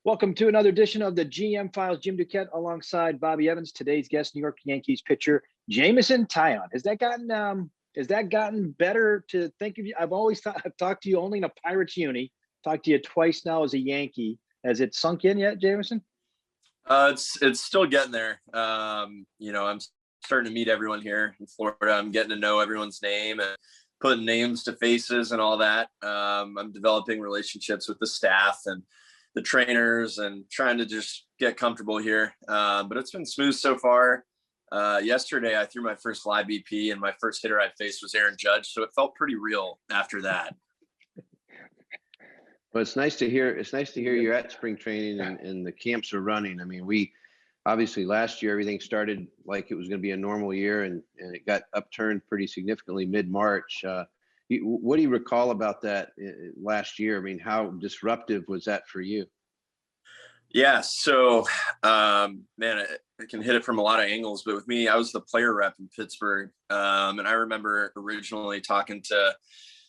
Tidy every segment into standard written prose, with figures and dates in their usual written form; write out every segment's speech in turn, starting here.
Welcome to another edition of the GM Files. Jim Duquette alongside Bobby Evans. Today's guest, New York Yankees pitcher Jameson Taillon. Has that gotten better to think of you? I've talked to you only in a Pirates uni. Talked to you twice now as a Yankee. Has it sunk in yet, Jameson? It's still getting there. I'm starting to meet everyone here in Florida. I'm getting to know everyone's name and putting names to faces and all that. I'm developing relationships with the staff and the trainers and trying to just get comfortable here. But it's been smooth so far. Yesterday, I threw my first live BP and my first hitter I faced was Aaron Judge. So it felt pretty real after that. Well, it's nice to hear. It's nice to hear you're at spring training and the camps are running. I mean, we obviously last year, everything started like it was going to be a normal year and it got upturned pretty significantly mid-March. What do you recall about that last year? I mean, how disruptive was that for you? Yeah. So, I can hit it from a lot of angles, but with me, I was the player rep in Pittsburgh. And I remember originally talking to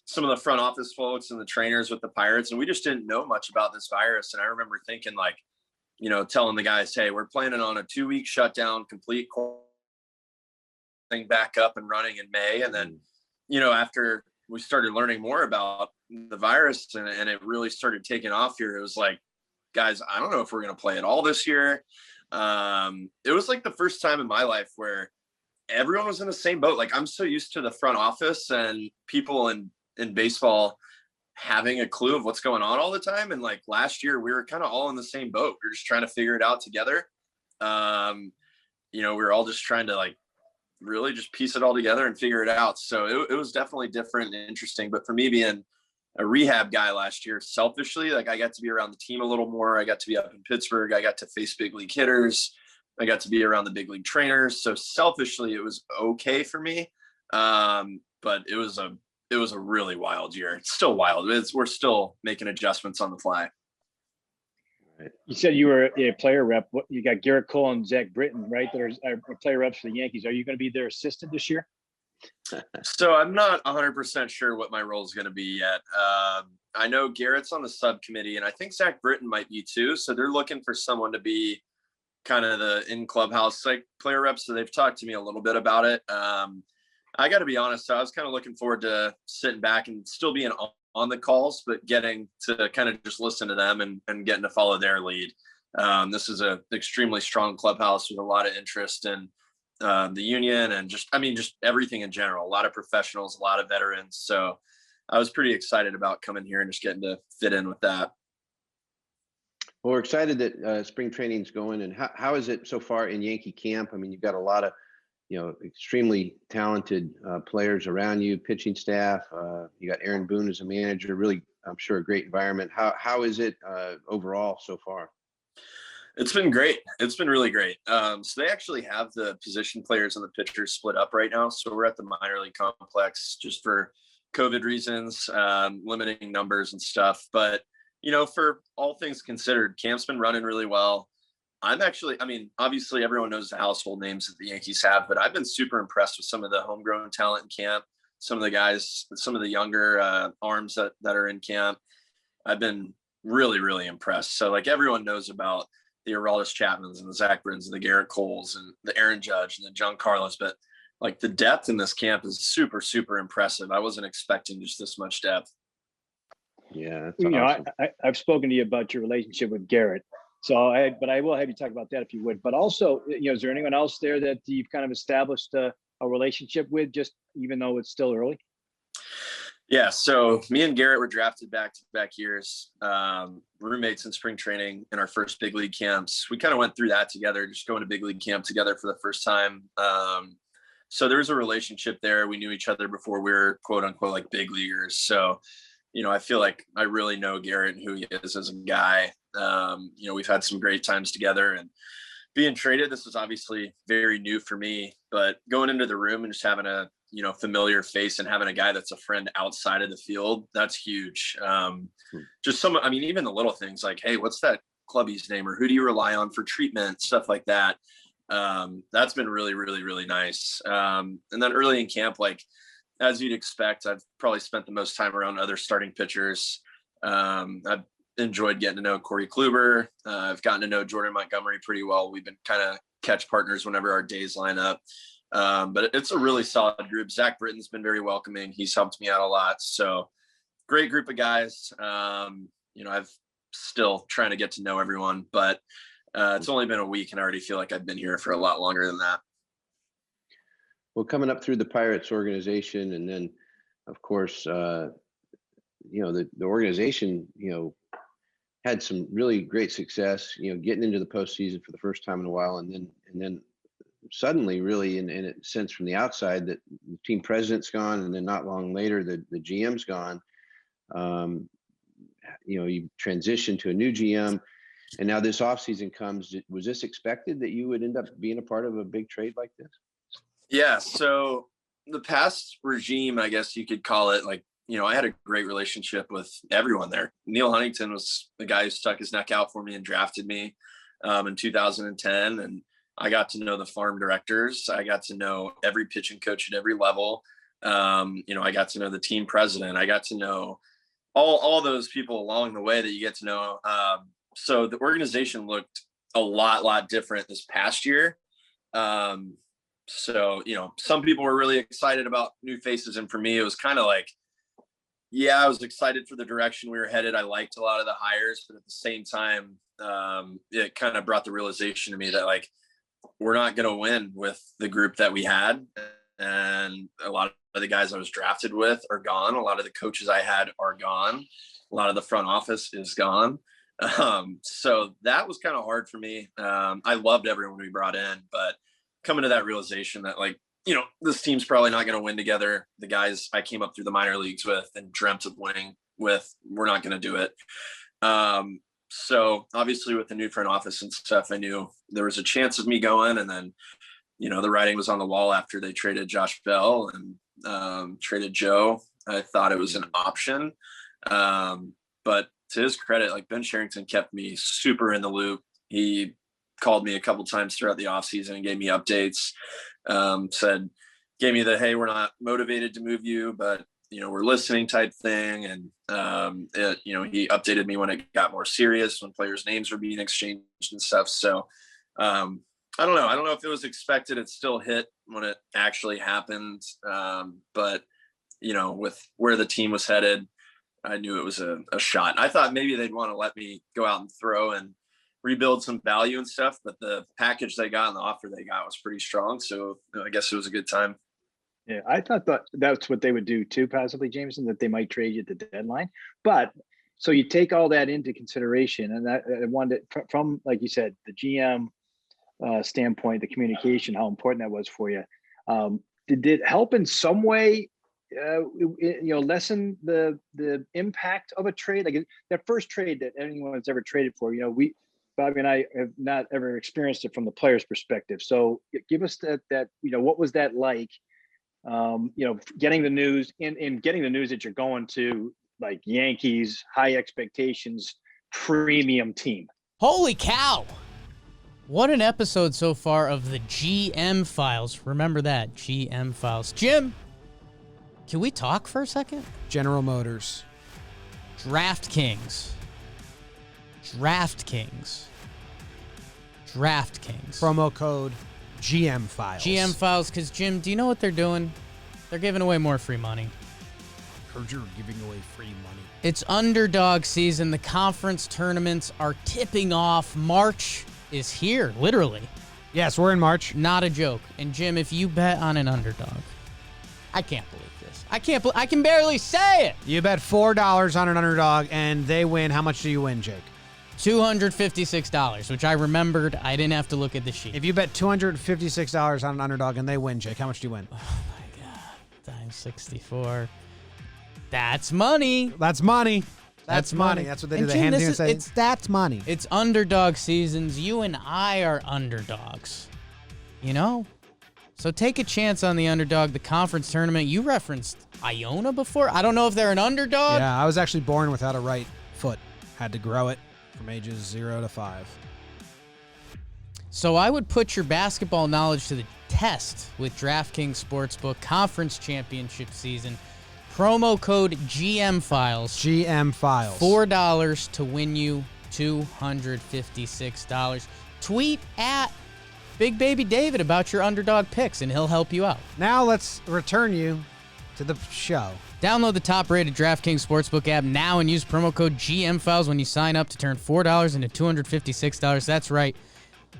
some of the front office folks and the trainers with the Pirates, and we just didn't know much about this virus. And I remember thinking telling the guys, hey, we're planning on a 2-week shutdown, complete thing back up and running in May. And then, after we started learning more about the virus and it really started taking off here, it was like, guys, I don't know if we're going to play at all this year. It was like the first time in my life where everyone was in the same boat. Like, I'm so used to the front office and people in baseball having a clue of what's going on all the time. And like last year, we were kind of all in the same boat. We were just trying to figure it out together. We were all just trying to really just piece it all together and figure it out. So it was definitely different and interesting. But for me being a rehab guy last year, selfishly, I got to be around the team a little more. I got to be up in Pittsburgh. I got to face big league hitters. I got to be around the big league trainers. So selfishly, it was okay for me. But it was a really wild year. It's still wild. We're still making adjustments on the fly. You said you were a player rep. You got Garrett Cole and Zach Britton, right? That are player reps for the Yankees. Are you going to be their assistant this year? So I'm not 100% sure what my role is going to be yet. I know Garrett's on the subcommittee, and I think Zach Britton might be too. So they're looking for someone to be kind of the in clubhouse player rep. So they've talked to me a little bit about it. I got to be honest. I was kind of looking forward to sitting back and still being on the calls, but getting to kind of just listen to them and getting to follow their lead. This is an extremely strong clubhouse with a lot of interest in the union and just everything in general. A lot of professionals, a lot of veterans. So I was pretty excited about coming here and just getting to fit in with that. Well, we're excited that spring training's going. And how is it so far in Yankee camp? I mean, you've got a lot of extremely talented players around you, pitching staff. You got Aaron Boone as a manager, really, I'm sure a great environment. How is it overall so far? It's been great. It's been really great. So they actually have the position players and the pitchers split up right now. So we're at the minor league complex just for COVID reasons, limiting numbers and stuff. But, for all things considered, camp's been running really well. Obviously everyone knows the household names that the Yankees have, but I've been super impressed with some of the homegrown talent in camp, some of the guys, some of the younger arms that are in camp. I've been really, really impressed. So everyone knows about the Aroldis Chapmans and the Zach Brittens and the Garrett Coles and the Aaron Judge and the John Carlos, but the depth in this camp is super, super impressive. I wasn't expecting just this much depth. Yeah. That's awesome. I've spoken to you about your relationship with Garrett. But I will have you talk about that if you would. But also, is there anyone else there that you've kind of established a relationship with, just even though it's still early? Yeah. So me and Garrett were drafted back-to-back years, roommates in spring training in our first big league camps. We kind of went through that together, just going to big league camp together for the first time. So there was a relationship there. We knew each other before we were quote unquote big leaguers. So, I feel like I really know Garrett and who he is as a guy. We've had some great times together, and being traded, this was obviously very new for me, but going into the room and just having a, familiar face and having a guy that's a friend outside of the field, that's huge. Even the little things like, hey, what's that clubby's name, or who do you rely on for treatment, stuff like that. That's been really, really, really nice. And then early in camp, as you'd expect, I've probably spent the most time around other starting pitchers. I've enjoyed getting to know Corey Kluber. I've gotten to know Jordan Montgomery pretty well. We've been kind of catch partners whenever our days line up. But it's a really solid group. Zach Britton's been very welcoming. He's helped me out a lot. So great group of guys. I've still trying to get to know everyone, but it's only been a week and I already feel like I've been here for a lot longer than that. Well, coming up through the Pirates organization, and then, of course, the organization, had some really great success, getting into the postseason for the first time in a while, and then suddenly, really, in a sense, from the outside, that the team president's gone, and then not long later, the GM's gone. You transition to a new GM, and now this offseason comes. Was this expected that you would end up being a part of a big trade like this? Yeah. So the past regime, I guess you could call it, I had a great relationship with everyone there. Neil Huntington was the guy who stuck his neck out for me and drafted me in 2010. And I got to know the farm directors. I got to know every pitching coach at every level. I got to know the team president. I got to know all those people along the way that you get to know. So the organization looked a lot different this past year. So, some people were really excited about new faces. And for me, it was kind of like, I was excited for the direction we were headed. I liked a lot of the hires, but at the same time, it kind of brought the realization to me that we're not going to win with the group that we had. And a lot of the guys I was drafted with are gone. A lot of the coaches I had are gone. A lot of the front office is gone. So that was kind of hard for me. I loved everyone we brought in, but coming to that realization that this team's probably not going to win together. The guys I came up through the minor leagues with and dreamt of winning with, we're not going to do it. So obviously with the new front office and stuff, I knew there was a chance of me going. And then, the writing was on the wall after they traded Josh Bell and traded Joe. I thought it was an option. But to his credit, Ben Sherrington kept me super in the loop. He called me a couple times throughout the offseason and gave me updates, gave me the, hey, we're not motivated to move you, but, we're listening type thing. And, he updated me when it got more serious, when players' names were being exchanged and stuff. So I don't know. I don't know if it was expected. It still hit when it actually happened. But, with where the team was headed, I knew it was a shot. I thought maybe they'd want to let me go out and throw and rebuild some value and stuff, but the package they got and the offer they got was pretty strong. So I guess it was a good time. Yeah, I thought that's what they would do too, possibly, Jameson, that they might trade you at the deadline. But so you take all that into consideration, and that I wanted from, like you said, the GM standpoint, the communication, how important that was for you. Did it help in some way? Lessen the impact of a trade, like that first trade that anyone's ever traded for. Bobby and I have not ever experienced it from the player's perspective. So give us that what was that like? Getting the news getting the news that you're going to Yankees, high expectations, premium team. Holy cow. What an episode so far of the GM Files. Remember that, GM Files. Jim, can we talk for a second? General Motors. DraftKings. Promo code GM Files. GM Files, because Jim, do you know what they're doing? They're giving away more free money. Heard you're giving away free money. It's underdog season. The conference tournaments are tipping off. March is here, literally. Yes, we're in March. Not a joke. And Jim, if you bet on an underdog, I can't believe this. I can barely say it. You bet $4 on an underdog and they win. How much do you win, Jake? $256, which I remembered. I didn't have to look at the sheet. If you bet $256 on an underdog and they win, Jake, how much do you win? Oh my God. Times 64. That's money. That's money. That's money. That's what they do. The hand thing say, that's money. It's underdog seasons. You and I are underdogs. So take a chance on the underdog, the conference tournament. You referenced Iona before. I don't know if they're an underdog. Yeah, I was actually born without a right foot. Had to grow it from ages 0 to 5. So I would put your basketball knowledge to the test with DraftKings Sportsbook Conference Championship season. Promo code GM Files. GM Files. $4 to win you $256. Tweet at Big Baby David about your underdog picks, and he'll help you out. Now let's return you to the show. Download the top-rated DraftKings Sportsbook app now and use promo code GM Files when you sign up to turn $4 into $256. That's right.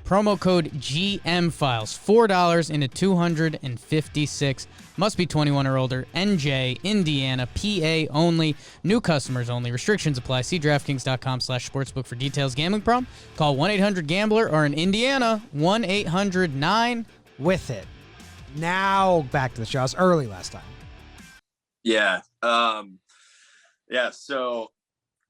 Promo code GM Files. $4 into $256. Must be 21 or older. NJ, Indiana, PA only. New customers only. Restrictions apply. See DraftKings.com/sportsbook for details. Gambling problem? Call 1-800-GAMBLER or in Indiana, 1-800-9 with it. Now back to the show. I was early last time. Yeah. So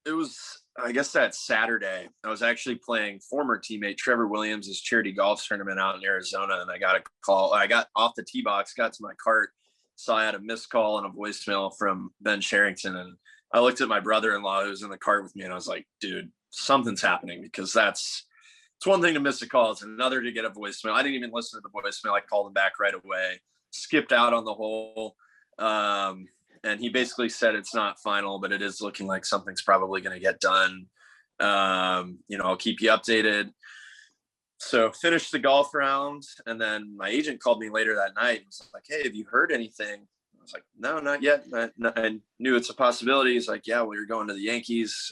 it was, I guess that Saturday, I was actually playing former teammate Trevor Williams' charity golf tournament out in Arizona. And I got a call. I got off the tee box, got to my cart, saw I had a missed call and a voicemail from Ben Sherrington. And I looked at my brother-in-law who was in the cart with me, and I was like, dude, something's happening, because it's one thing to miss a call. It's another to get a voicemail. I didn't even listen to the voicemail. I called him back right away, skipped out on the hole. And he basically said it's not final, but it is looking like something's probably going to get done. I'll keep you updated. So finished the golf round, and then my agent called me later that night and was like, hey, have you heard anything? I was like, no, not yet. I knew it's a possibility. He's like, yeah, well, you're going to the Yankees.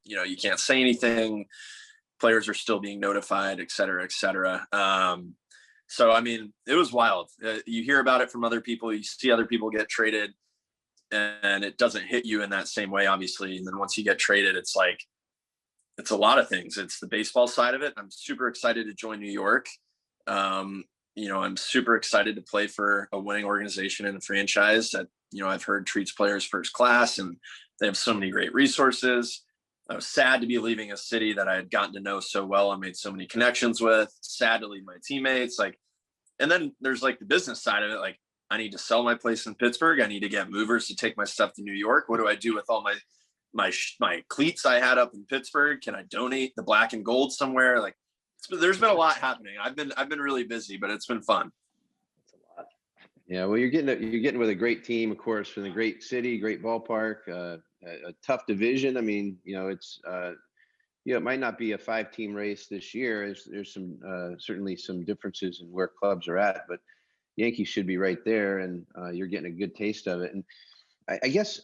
You can't say anything. Players are still being notified, et cetera, et cetera. So, I mean, it was wild. You hear about it from other people. You see other people get traded, and it doesn't hit you in that same way, obviously. And then once you get traded, it's a lot of things. It's the baseball side of it. I'm super excited to join New York. I'm super excited to play for a winning organization and a franchise that, I've heard treats players first class, and they have so many great resources. I was sad to be leaving a city that I had gotten to know so well and made so many connections with. Sad to leave my teammates. And then there's the business side of it. I need to sell my place in Pittsburgh. I need to get movers to take my stuff to New York. What do I do with all my cleats I had up in Pittsburgh? Can I donate the black and gold somewhere? There's been a lot happening. I've been really busy, but it's been fun. That's a lot. Yeah. Well, you're getting with a great team, of course, from a great city, great ballpark, a tough division. I mean, it's, it might not be a 5-team race this year. There's some certainly some differences in where clubs are at, but Yankees should be right there, and you're getting a good taste of it. And I guess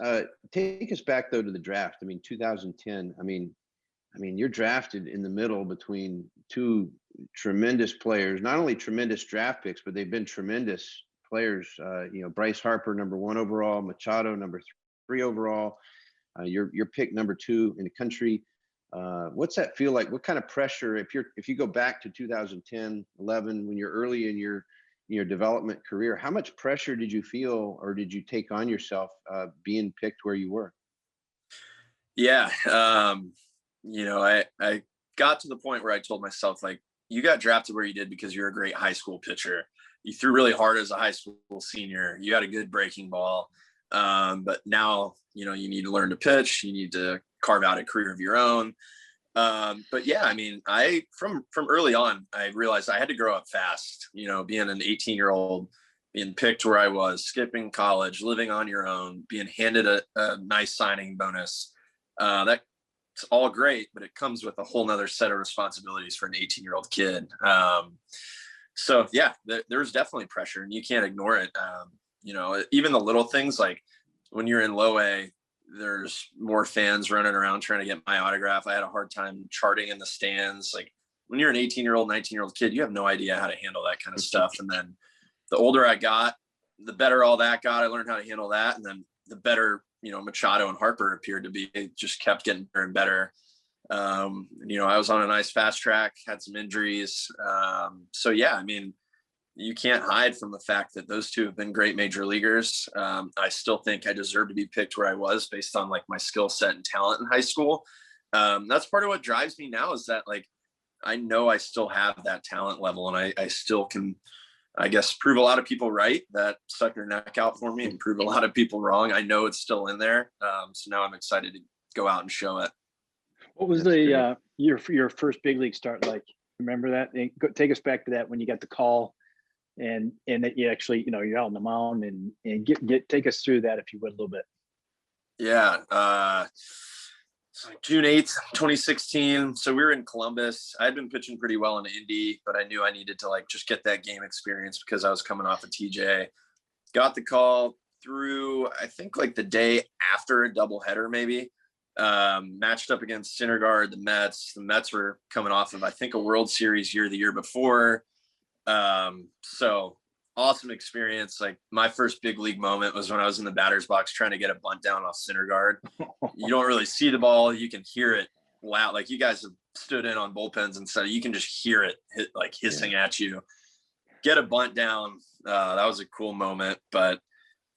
take us back though to the draft. I mean, 2010. I mean, you're drafted in the middle between two tremendous players. Not only tremendous draft picks, but they've been tremendous players. Bryce Harper, number 1 overall, Machado, number 3 overall. You're picked number 2 in the country. What's that feel like? What kind of pressure, if you go back to 2010, 11, when you're early in your development career, how much pressure did you feel, or did you take on yourself being picked where you were? Yeah. I got to the point where I told myself, you got drafted where you did because you're a great high school pitcher. You threw really hard as a high school senior. You had a good breaking ball. But now, you need to learn to pitch. You need to carve out a career of your own. But yeah, I mean, from early on, I realized I had to grow up fast, being an 18-year-old, being picked where I was, skipping college, living on your own, being handed a nice signing bonus. That's all great, but it comes with a whole nother set of responsibilities for an 18-year-old kid. So yeah, there's definitely pressure, and you can't ignore it. Even the little things, like when you're in low A, there's more fans running around trying to get my autograph. I had a hard time charting in the stands. When you're an 18-year-old, 19-year-old kid, you have no idea how to handle that kind of stuff. And then the older I got, the better all that got. I learned how to handle that. And then the better, Machado and Harper appeared to be. It just kept getting better and better. I was on a nice fast track, had some injuries. So yeah, I mean, you can't hide from the fact that those two have been great major leaguers. I still think I deserve to be picked where I was based on my skill set and talent in high school. That's part of what drives me now, is that I know I still have that talent level, and I still can, I guess, prove a lot of people right that stuck their neck out for me, and prove a lot of people wrong. I know it's still in there. So now I'm excited to go out and show it. What was your first big league start like? Remember that? Take us back to that when you got the call. and that you actually, you're out on the mound and take us through that if you would a little bit. Yeah. So June 8th, 2016. So we were in Columbus. I had been pitching pretty well in Indy, but I knew I needed to just get that game experience because I was coming off of TJ. Got the call through, I think the day after a doubleheader, maybe. Matched up against Syndergaard, the Mets. The Mets were coming off of, I think, a World Series the year before. So awesome experience. My first big league moment was when I was in the batter's box trying to get a bunt down off Syndergaard. You don't really see the ball. You can hear it loud. You guys have stood in on bullpens and stuff. You can just hear it hissing at you. Get a bunt down. That was a cool moment. But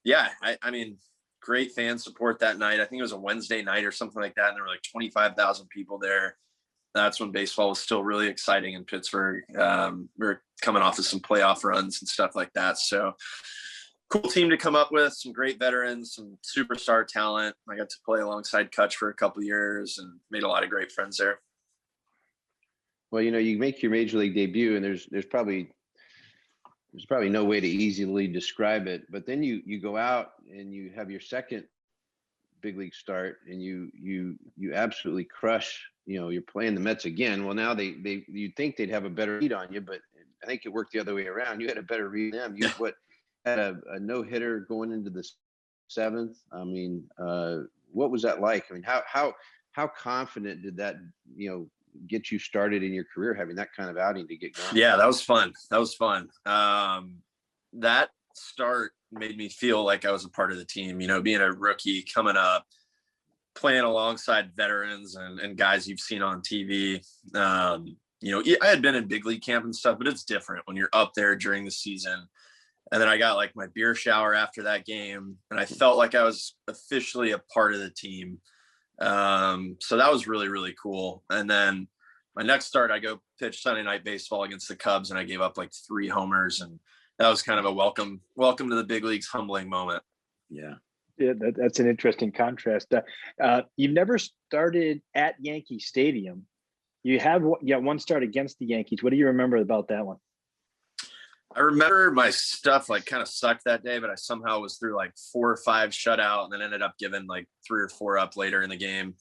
yeah, I mean, great fan support that night. I think it was a Wednesday night or something like that. And there were 25,000 people there. That's when baseball was still really exciting in Pittsburgh. We were coming off of some playoff runs and stuff like that. So cool team to come up with, some great veterans, some superstar talent. I got to play alongside Kutch for a couple of years and made a lot of great friends there. Well, you make your major league debut and there's probably no way to easily describe it, but then you go out and you have your second big league start and you absolutely crush. You're playing the Mets again. Well, now you'd think they'd have a better read on you, but I think it worked the other way around. You had a better read on them. You had a no hitter going into the seventh. I mean, what was that like? I mean, how confident did that get you started in your career, having that kind of outing to get going? Yeah, that was fun. That start made me feel like I was a part of the team, being a rookie coming up, playing alongside veterans and guys you've seen on TV. I had been in big league camp and stuff, but it's different when you're up there during the season. And then I got my beer shower after that game and I felt like I was officially a part of the team. So that was really, really cool. And then my next start, I go pitch Sunday night baseball against the Cubs and I gave up 3 homers. And that was kind of a welcome to the big leagues humbling moment. Yeah. Yeah, that's an interesting contrast. You've never started at Yankee Stadium. You have one start against the Yankees. What do you remember about that one? I remember my stuff kind of sucked that day, but I somehow was through 4 or 5 shutout and then ended up giving 3 or 4 up later in the game.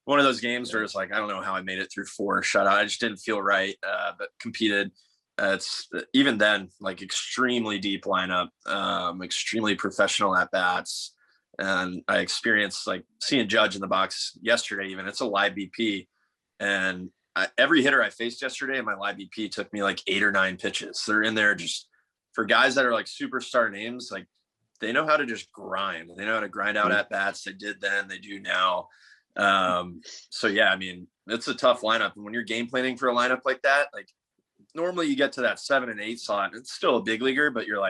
One of those games where it's I don't know how I made it through 4 shutout. I just didn't feel right, but competed. It's even then extremely deep lineup, extremely professional at bats. And I experienced seeing Judge in the box yesterday, even it's a live BP. And every hitter I faced yesterday in my live BP took me 8 or 9 pitches. They're in there just for guys that are superstar names. They know how to just grind. They know how to grind out at bats. They did then, they do now. So yeah, I mean, it's a tough lineup. And when you're game planning for a lineup like that, normally you get to that 7 and 8 slot. It's still a big leaguer, but you're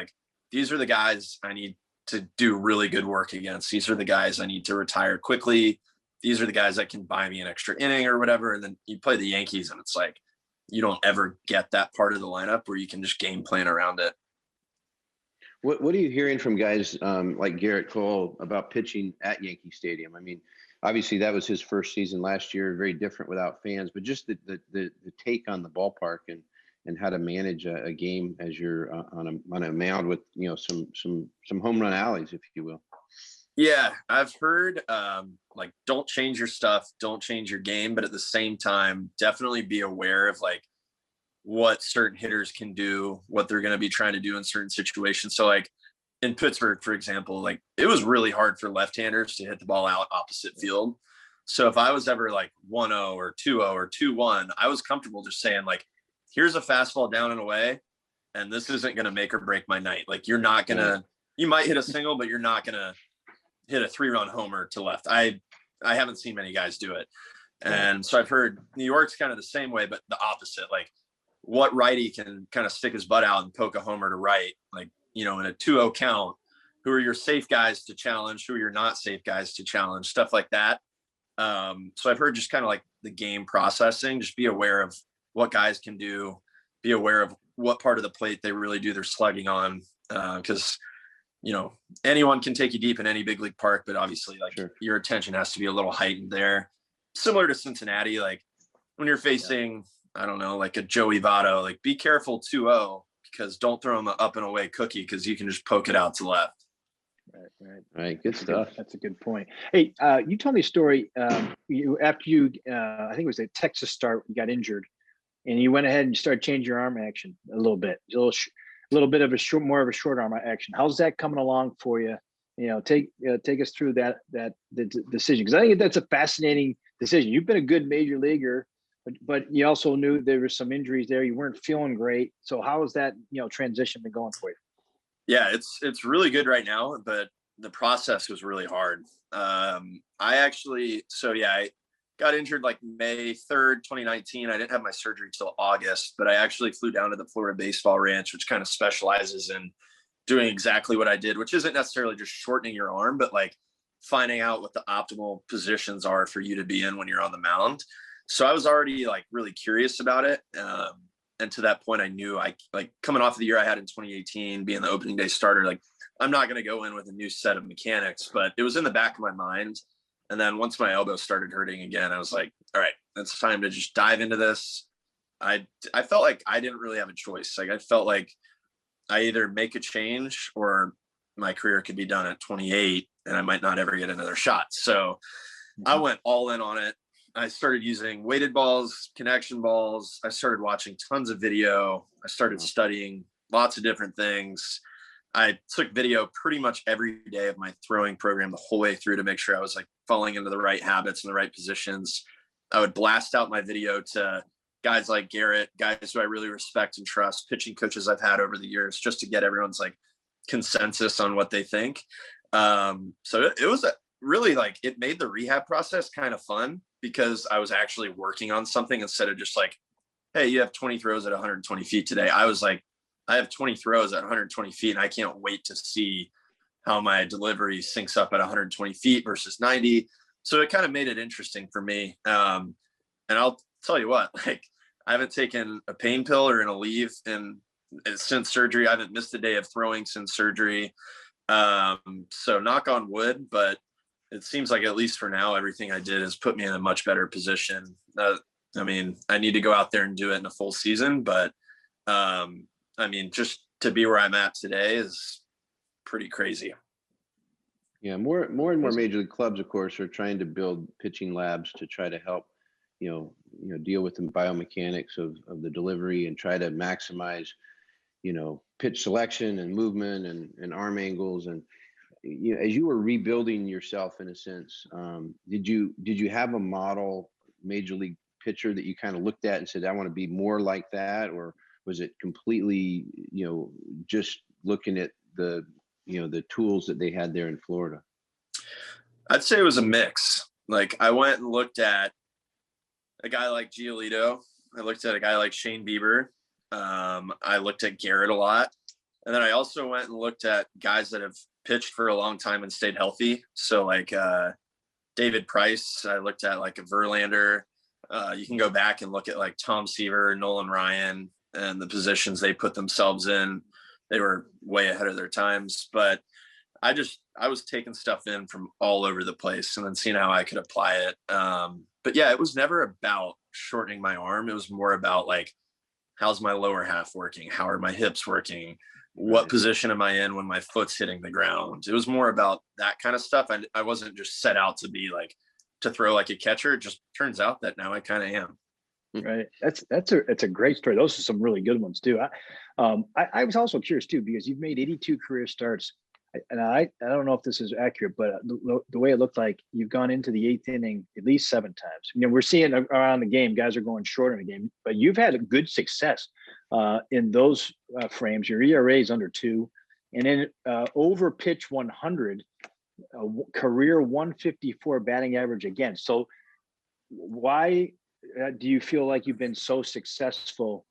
these are the guys I need to do really good work against. These are the guys I need to retire quickly. These are the guys that can buy me an extra inning or whatever. And then you play the Yankees and it's you don't ever get that part of the lineup where you can just game plan around it. What are you hearing from guys like Garrett Cole about pitching at Yankee Stadium? I mean, obviously that was his first season last year, very different without fans, but just the take on the ballpark and how to manage a game as you're on a mound with some home run alleys, if you will. Yeah, I've heard don't change your stuff, don't change your game, but at the same time, definitely be aware of what certain hitters can do, what they're going to be trying to do in certain situations. So in Pittsburgh, for example, it was really hard for left-handers to hit the ball out opposite field. So if I was ever 1-0 or 2-0 or 2-1, I was comfortable just saying here's a fastball down and away, and this isn't going to make or break my night. You're not going to, you might hit a single, but you're not going to hit a 3-run homer to left. I haven't seen many guys do it. And so I've heard New York's kind of the same way, but the opposite, what righty can kind of stick his butt out and poke a homer to right, in a 2-0 count, who are your safe guys to challenge, who are your not safe guys to challenge, stuff like that. So I've heard just kind of the game processing, just be aware of what guys can do, be aware of what part of the plate they really do their slugging on. Because anyone can take you deep in any big league park, but obviously sure, your attention has to be a little heightened there. Similar to Cincinnati, when you're facing, I don't know, a Joey Votto, be careful 2-0, because don't throw them an up and away cookie because you can just poke it out to left. Right. Good stuff. That's a good point. Hey, you told me a story. After you, I think it was a Texas start, you got injured, and you went ahead and started changing your arm action a little bit, a little bit of a more of a short arm action. How's that coming along for you? Take us through the decision, because I think that's a fascinating decision. You've been a good major leaguer, but you also knew there were some injuries there. You weren't feeling great. So how has that transition been going for you? Yeah, it's really good right now, but the process was really hard. I got injured like May 3rd, 2019. I didn't have my surgery till August, but I actually flew down to the Florida Baseball Ranch, which kind of specializes in doing exactly what I did, which isn't necessarily just shortening your arm, but like finding out what the optimal positions are for you to be in when you're on the mound. So I was already like really curious about it. And to that point, I knew coming off of the year I had in 2018, being the opening day starter, like I'm not going to go in with a new set of mechanics, but it was in the back of my mind. And then once my elbow started hurting again, I was like, all right, it's time to just dive into this. I felt like I didn't really have a choice. Like I felt like I either make a change or my career could be done at 28 and I might not ever get another shot. So I went all in on it. I started using weighted balls, connection balls. I started watching tons of video. I started studying lots of different things. I took video pretty much every day of my throwing program the whole way through to make sure I was like falling into the right habits and the right positions. I would blast out my video to guys like Garrett, guys who I really respect and trust, pitching coaches I've had over the years, just to get everyone's like consensus on what they think. So it was really like, it made the rehab process kind of fun because I was actually working on something instead of just like, hey, you have 20 throws at 120 feet today. I was like, I have 20 throws at 120 feet and I can't wait to see how my delivery syncs up at 120 feet versus 90. So it kind of made it interesting for me. And I'll tell you what, like I haven't taken a pain pill or an Aleve since surgery. I haven't missed a day of throwing since surgery. So knock on wood, but it seems like at least for now, everything I did has put me in a much better position. I mean, I need to go out there and do it in a full season, but I mean, just to be where I'm at today is pretty crazy. Yeah, more and more major league clubs, of course, are trying to build pitching labs to try to help, deal with the biomechanics of the delivery and try to maximize, pitch selection and movement and arm angles. And as you were rebuilding yourself in a sense, did you have a model major league pitcher that you kind of looked at and said, I want to be more like that? Or was it completely, just looking at the tools that they had there in Florida? I'd say it was a mix. Like I went and looked at a guy like Giolito. I looked at a guy like Shane Bieber. I looked at Garrett a lot. And then I also went and looked at guys that have pitched for a long time and stayed healthy. So like David Price, I looked at like a Verlander. You can go back and look at like Tom Seaver, Nolan Ryan, and the positions they put themselves in. They were way ahead of their times, but I was taking stuff in from all over the place and then seeing how I could apply it. But yeah, it was never about shortening my arm. It was more about like, how's my lower half working? How are my hips working? What position am I in when my foot's hitting the ground? It was more about that kind of stuff. I wasn't just set out to be like, to throw like a catcher. It just turns out that now I kind of am. Right. It's a great story. Those are some really good ones too. I was also curious too, because you've made 82 career starts, and I don't know if this is accurate, but the way it looked like you've gone into the 8th inning at least 7 times. We're seeing around the game, guys are going short in the game, but you've had a good success in those frames. Your ERA is under 2, and then over pitch 100, career 154 batting average again. So why do you feel like you've been so successful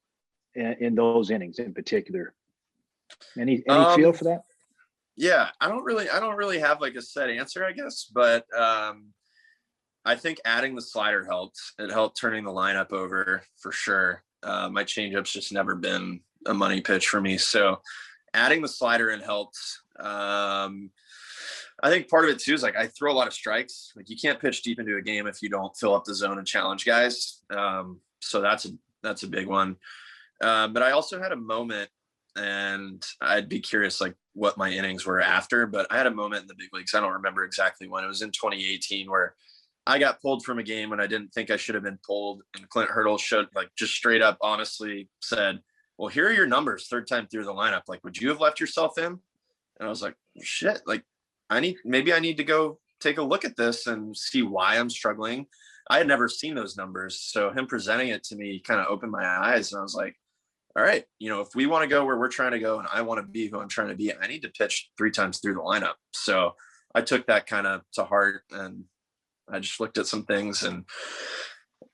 in those innings in particular? Any feel for that? Yeah, I don't really have like a set answer, I guess, but I think adding the slider helped. It helped turning the lineup over for sure. My changeup's just never been a money pitch for me, so adding the slider in helped. I think part of it too is like I throw a lot of strikes. Like you can't pitch deep into a game if you don't fill up the zone and challenge guys. So that's a big one. But I also had a moment and I'd be curious like what my innings were after. But I had a moment in the big leagues. I don't remember exactly when. It was in 2018 where I got pulled from a game when I didn't think I should have been pulled. And Clint Hurdle showed like just straight up honestly said, well, here are your numbers third time through the lineup. Like, would you have left yourself in? And I was like, shit, like maybe I need to go take a look at this and see why I'm struggling. I had never seen those numbers. So him presenting it to me kind of opened my eyes. And I was like, all right, if we want to go where we're trying to go and I want to be who I'm trying to be, I need to pitch 3 times through the lineup. So I took that kind of to heart, and I just looked at some things, and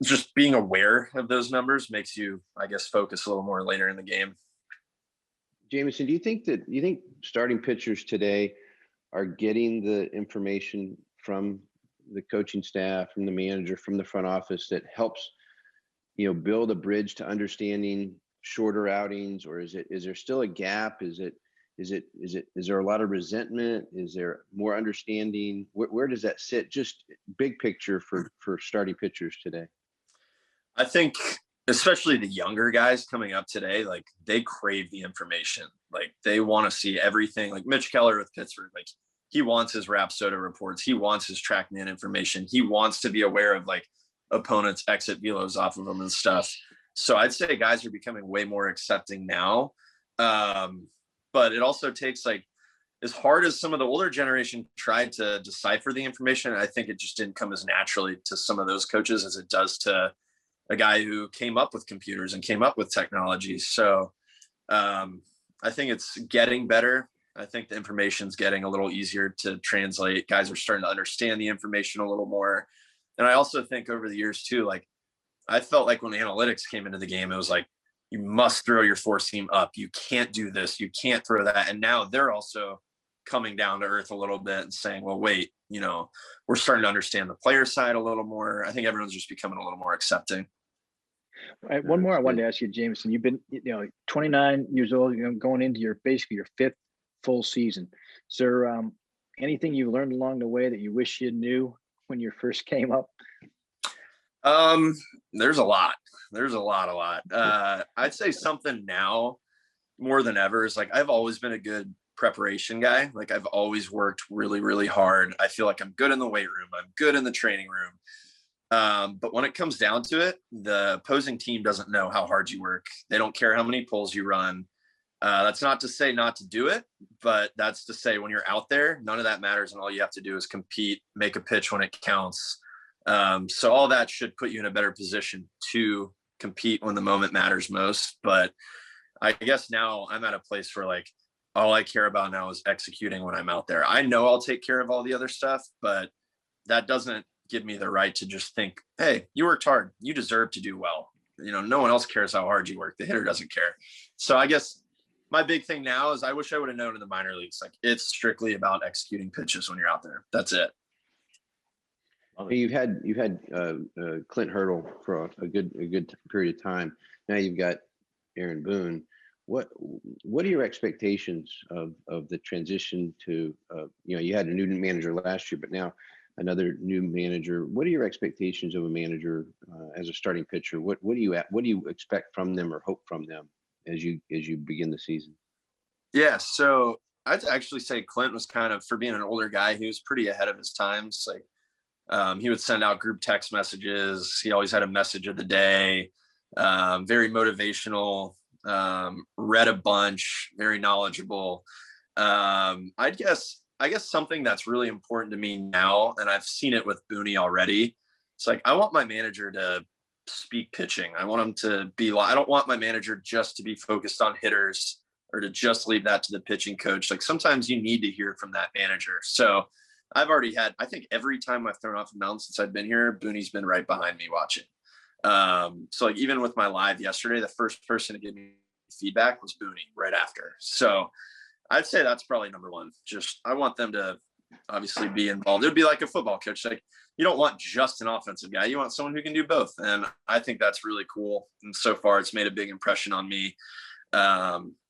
just being aware of those numbers makes you, I guess, focus a little more later in the game. Jameson, do you think starting pitchers today are getting the information from the coaching staff, from the manager, from the front office that helps, build a bridge to understanding shorter outings? Or is there still a gap? Is there a lot of resentment? Is there more understanding? Where does that sit? Just big picture for starting pitchers today. I think especially the younger guys coming up today, like they crave the information. Like they want to see everything. Like Mitch Keller with Pittsburgh, like he wants his Rapsodo reports. He wants his TrackMan information. He wants to be aware of like opponents' exit velos off of them and stuff. So I'd say guys are becoming way more accepting now. But it also takes like, as hard as some of the older generation tried to decipher the information, I think it just didn't come as naturally to some of those coaches as it does to a guy who came up with computers and came up with technology. So I think it's getting better. I think the information's getting a little easier to translate. Guys are starting to understand the information a little more. And I also think over the years too, like I felt like when the analytics came into the game, it was like, you must throw your 4-seam up. You can't do this. You can't throw that. And now they're also coming down to earth a little bit and saying, well, wait, we're starting to understand the player side a little more. I think everyone's just becoming a little more accepting. All right, one more I wanted to ask you, Jameson. You've been, 29 years old, going into basically your 5th full season. Is there anything you learned along the way that you wish you knew when you first came up? There's a lot. I'd say something now more than ever is like, I've always been a good preparation guy. Like I've always worked really, really hard. I feel like I'm good in the weight room. I'm good in the training room. But when it comes down to it, the opposing team doesn't know how hard you work. They don't care how many pulls you run. That's not to say not to do it, but that's to say when you're out there, none of that matters. And all you have to do is compete, make a pitch when it counts. So all that should put you in a better position to compete when the moment matters most. But I guess now I'm at a place where like, all I care about now is executing when I'm out there. I know I'll take care of all the other stuff, but that doesn't give me the right to just think, hey, you worked hard. You deserve to do well. No one else cares how hard you work. The hitter doesn't care. So I guess my big thing now is I wish I would have known in the minor leagues. Like it's strictly about executing pitches when you're out there. That's it. You've had Clint Hurdle for a good period of time. Now you've got Aaron Boone. What are your expectations of the transition to you had a new manager last year, but now another new manager. What are your expectations of a manager as a starting pitcher? What do you expect from them or hope from them as you begin the season? Yeah, so I'd actually say Clint was kind of, for being an older guy, he was pretty ahead of his times. Like he would send out group text messages. He always had a message of the day. Very motivational. Read a bunch. Very knowledgeable. I guess something that's really important to me now, and I've seen it with Booney already. It's like I want my manager to speak pitching. I want him to be. I don't want my manager just to be focused on hitters or to just leave that to the pitching coach. Like sometimes you need to hear from that manager. So I've already had, I think every time I've thrown off a mound since I've been here, Booney's been right behind me watching. So like even with my live yesterday, the first person to give me feedback was Booney right after. So I'd say that's probably number one. Just, I want them to obviously be involved. It'd be like a football coach. Like you don't want just an offensive guy. You want someone who can do both. And I think that's really cool. And so far it's made a big impression on me.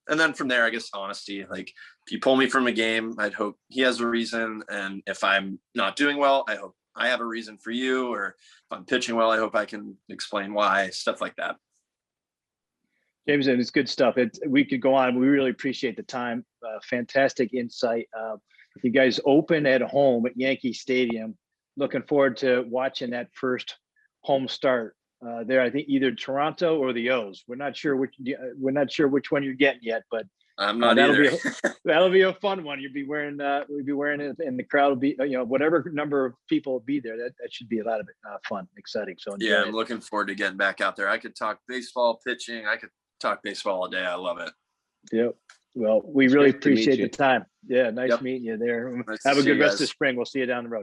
And then from there, I guess honesty, like if you pull me from a game, I'd hope he has a reason. And if I'm not doing well, I hope I have a reason for you. Or if I'm pitching well, I hope I can explain why, stuff like that. Jameson, it's good stuff. We could go on. We really appreciate the time. Fantastic insight. You guys open at home at Yankee Stadium. Looking forward to watching that first home start there. I think either Toronto or the O's. We're not sure which one you're getting yet, but I'm not either. That'll be a fun one. We'll be wearing it, and the crowd will be, whatever number of people will be there. That should be a lot of fun, exciting. So yeah, I'm looking forward to getting back out there. I could talk baseball, pitching. I could talk baseball all day. I love it. Yep. Well, we really appreciate the time. Yeah, nice meeting you there. Nice Have a good rest guys. of spring. We'll see you down the road.